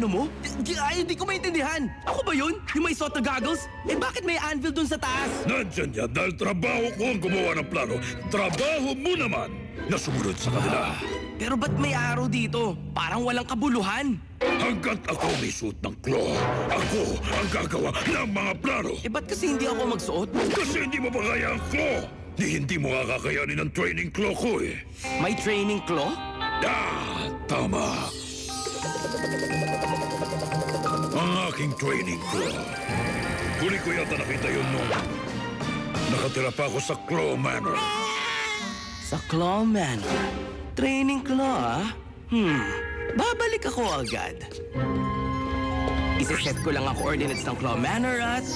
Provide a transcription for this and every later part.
plano mo? Ay, hindi ko maintindihan. Ako ba yun? Yung may suot na goggles? Eh bakit may anvil dun sa taas? Nandyan yan dahil trabaho ko ang gumawa ng plano. Trabaho mo naman na sumunod sa kanila. Pero ba't may araw dito? Parang walang kabuluhan. Hanggat ako may suit ng claw, ako ang gagawa ng mga plano. Eh ba't kasi hindi ako magsuot? Kasi hindi mo pa kaya ang claw. Hindi mo kakakayanin ang training claw ko eh. May training claw? Tama. Ang aking training claw. Huli ko yata nakita yun nung nakatira pa ako sa Claw Manor. Sa Claw Manor. Training claw, ah? Babalik ako agad. Isa-set ko lang ang coordinates ng Claw Manor at...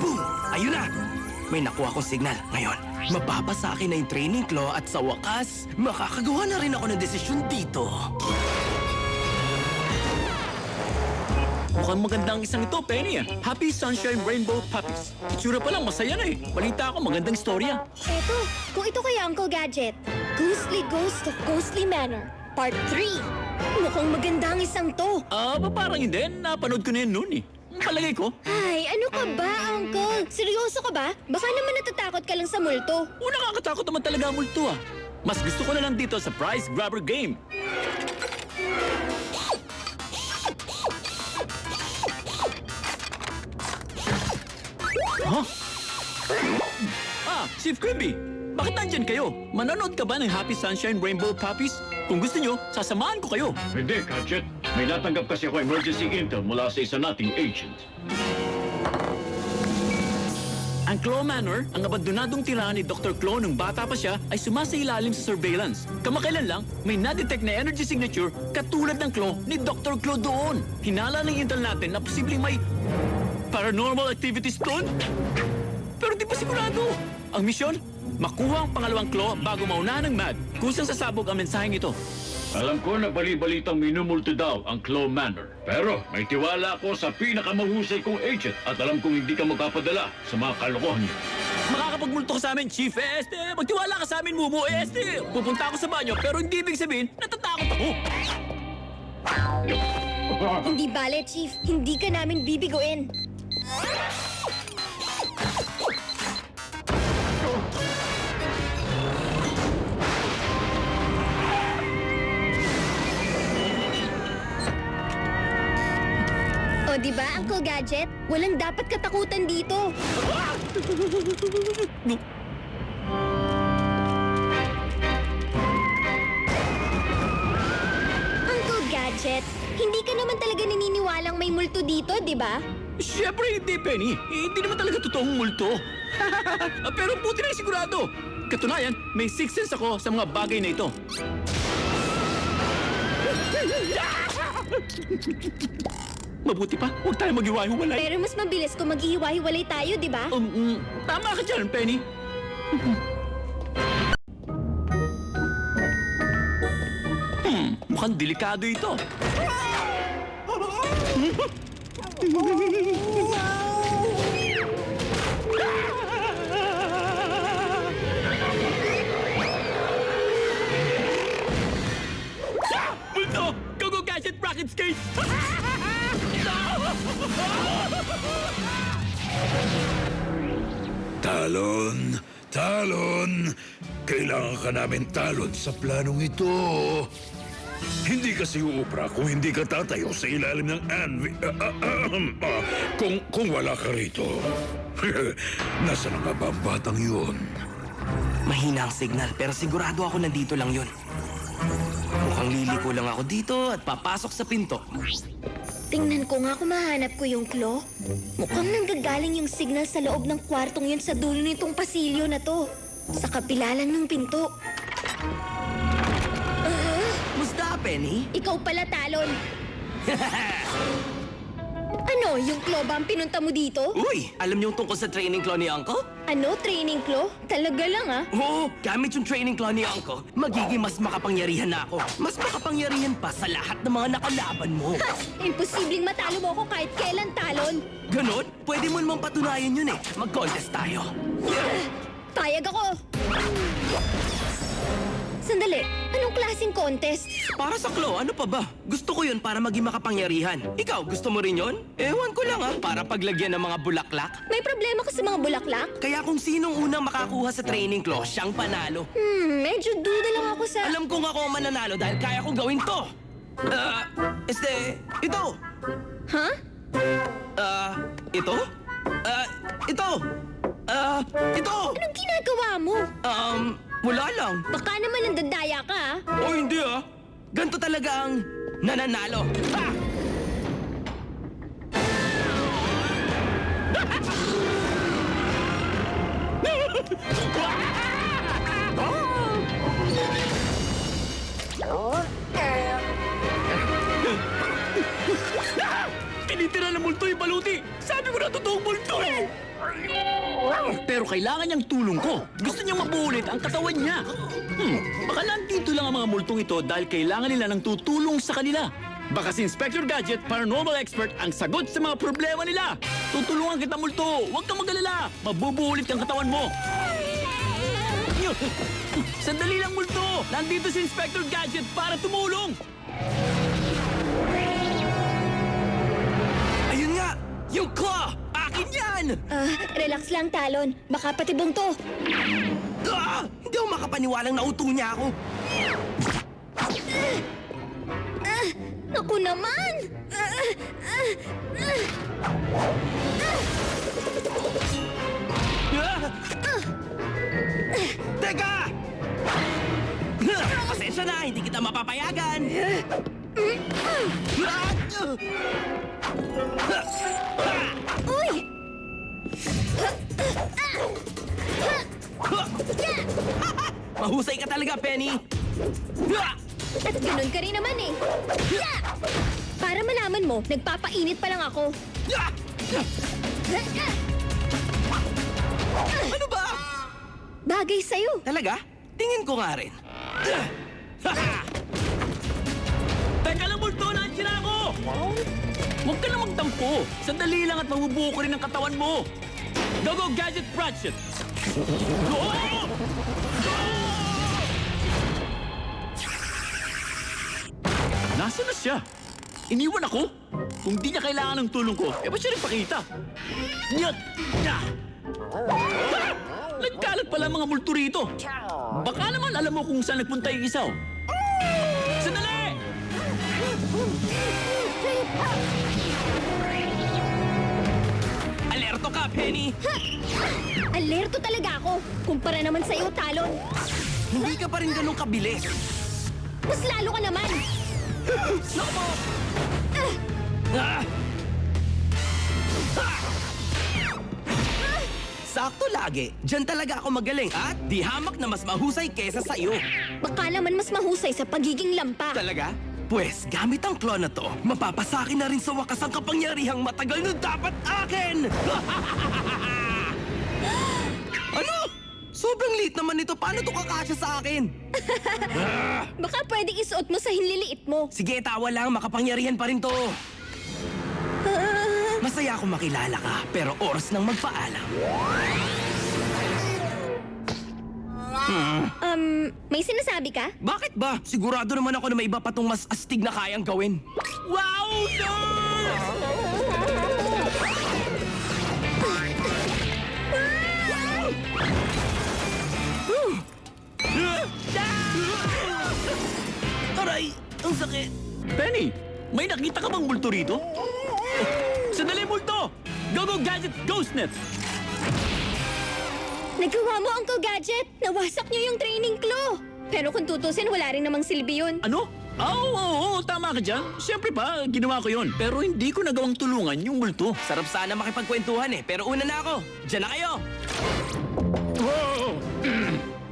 Boom! Ayun na! May nakuha akong signal. Ngayon, mapapasa akin na yung training claw at sa wakas, makakagawa na rin ako ng desisyon dito. Mukhang magandang isang ito, Penny. Happy Sunshine Rainbow Puppies. Itsura pa lang, masaya na eh. Balita ako, magandang istorya. Eto, kung ito kaya Uncle Gadget. Ghostly Ghost of Ghostly Manor, Part 3. Mukhang magandang isang to. Parang hindi. Napanood ko na yun noon eh. Palagay ko. Ay, ano ka ba, Uncle? Seryoso ka ba? Baka naman natatakot ka lang sa multo. Nakakatakot naman talaga ang multo ah. Mas gusto ko na lang dito sa Prize Grabber Game. Huh? Chief Kirby! Bakit nandyan kayo? Manonood ka ba ng Happy Sunshine Rainbow Puppies? Kung gusto nyo, sasamahan ko kayo. Hindi, Gadget. May natanggap kasi ako emergency intel mula sa isa nating agent. Ang Claw Manor, ang abandonadong tirahan ni Dr. Claw nung bata pa siya, ay sumasailalim sa surveillance. Kamakailan lang, may na-detect na energy signature katulad ng Claw ni Dr. Claw doon. Hinala ng intel natin na posibleng may paranormal activities doon. Pero di pa sigurado. Ang misyon, makuha ang pangalawang Claw bago maunahan ng MAD kung saan sasabog ang mensaheng ito. Alam ko na bali-balitang minumulto daw ang Claw Manor. Pero may tiwala ako sa pinakamahusay kong agent at alam kong hindi ka magpapadala sa mga kalokohan niyo. Makakapagmulto ka sa amin, Chief. Magtiwala ka sa amin, Mumu. Pupunta ako sa banyo pero hindi ibig sabihin natatakot ako. Hindi bale, Chief. Hindi ka namin bibiguin. O, diba, Uncle Gadget? Walang dapat katakutan dito. Uncle Gadget, hindi ka naman talaga naniniwalang may multo dito, di ba? Siyempre hindi, Penny. Hindi naman talaga totoong multo. Pero buti na sigurado. Katunayan, may sixth sense ako sa mga bagay na ito. Mabuti pa, huwag tayo maghiwa-hiwalay. Pero mas mabilis kung maghihiwa-hiwalay tayo, di ba? Tama ka dyan, Penny. Mukhang delikado ito. Multo! Go-Go Gadget Rocket Skate! Talon! Talon! Kailangan ka namin talon sa planong ito. Hindi kasi uubra kung hindi ka tatayo sa ilalim ng anvil. Kung wala ka rito. Nasaan na nga ba ang batang yun? Mahina ang signal pero sigurado ako nandito lang yun. Mukhang liliko lang ako dito at papasok sa pinto. Tingnan ko nga kung mahanap ko yung claw. Mukhang nanggagaling yung signal sa loob ng kwartong yun sa dulo nitong pasilyo na to. Sa kapila lang ng pinto. Musta, Penny? Ikaw pala, Talon. Ano, yung claw ba ang pinunta mo dito? Uy, alam niyo tungkol sa training claw ni Uncle? Ano, training claw? Talaga lang, ah. Oo, gamit yung training claw ni Uncle, magiging mas makapangyarihan na ako. Mas makapangyarihan pa sa lahat ng mga nakalaban mo. Ha! Imposibleng matalo mo ako kahit kailan, Talon. Ganon? Pwede mo naman patunayan yun eh. Mag-contest tayo. Payag ako. Sandali, ano Anong klaseng contest? Para sa Claw, ano pa ba? Gusto ko yun para maging makapangyarihan. Ikaw, gusto mo rin yun? Ewan ko lang para paglagyan ng mga bulaklak. May problema ka sa mga bulaklak? Kaya kung sinong unang makakuha sa training claw, siyang panalo. Medyo duda lang ako sa... Alam kong ako ang mananalo dahil kaya kong gawin to. Ito. Ha? Ito? Ito. Ito. Anong ginagawa mo? Wala lang. Baka naman nandadaya ka, ah. O hindi Ganto talaga ang nananalo. Ha! Tinitira ng multo yung baluti! Sabi ko na totoong multo eh! Pero kailangan niyang tulong ko. Gusto niyang mabulit ang katawan niya. Baka nandito lang ang mga multong ito dahil kailangan nila ng tutulong sa kanila. Baka si Inspector Gadget, paranormal expert, ang sagot sa mga problema nila. Tutulungan kita, multo. Huwag kang mag-alala. Mabubulit ang katawan mo. Sandali lang, multo. Nandito si Inspector Gadget para tumulong. Ayun nga! Yung claw! Akin yan! Relax lang, Talon. Baka patibong to. Hindi ako makapaniwalang nauto niya ako. Naku naman! Teka! Pasensya na, hindi kita mapapayagan. Uy! Mahusay ka talaga, Penny. At ganun ka rin naman eh. Para malaman mo, nagpapainit pa lang ako. Ano ba? Bagay sa'yo. Talaga? Tingin ko nga rin. Teka lang, multo. Nandiyan na ako. Huwag ka na magtampo. Sandali lang at mabubuo ko rin ang katawan mo. Go, Gadget Ratchet! Oh! Nasaan na siya? Iniwan ako? Kung di niya kailangan ng tulong ko, ba't siya nagpakita? Nyat! Ah! Nagkalat pala ang mga multo rito. Baka naman alam mo kung saan nagpunta yung isa. Sandali! Alerto ka, Penny! Alerto talaga ako. Kumpara naman sa'yo, Talon. Hindi ka pa rin ganun kabilis. Mas lalo ka naman. Slow-mo! Ah! Ah! Sakto lagi. Diyan talaga ako magaling at di hamak na mas mahusay kesa sa'yo. Baka naman mas mahusay sa pagiging lampa. Talaga? Pwes, gamit ang claw na to, mapapasakin na rin sa wakas ang kapangyarihang matagal na dapat akin! Ano? Sobrang liit naman ito. Paano to kakasya sa akin? Baka pwedeng isuot mo sa hinliliit mo. Sige, tawa lang. Makapangyarihan pa rin to. Masaya akong makilala ka, pero oras nang magpaalam. May sinasabi ka? Bakit ba? Sigurado naman ako na may iba pa tong mas astig na kayang gawin. Wow, nurse! Aray! Ang sakit! Penny, may nakita ka bang multo rito? Sandali, multo! Go, Gadget Ghostnet! Nagawa mo, Uncle Gadget. Nawasak niyo yung training claw. Pero kung tutusin, wala rin namang silbi yun. Ano? Oo, tama ka dyan. Siyempre pa, ginawa ko yon. Pero hindi ko nagawang tulungan yung multo. Sarap sana makipagkwentuhan pero una na ako. Diyan na kayo! Wow!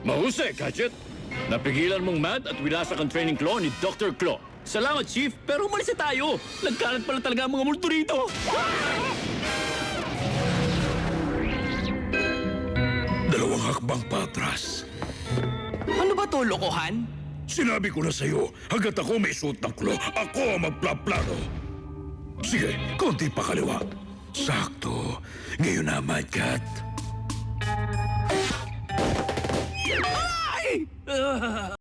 Mahusay, Gadget. Napigilan mong mad at wilasak ang training claw ni Dr. Claw. Salamat, Chief. Pero umalis na tayo. Nagkalat pala talaga ang mga multo rito. Dalawang hakbang patras. Ano ba to, lokohan? Sinabi ko na sa'yo, hanggat ako may suot ng claw, ako ang magplaplano. Sige, konti pa kaliwa. Sakto. Ngayon na, Mad Cat. Ay!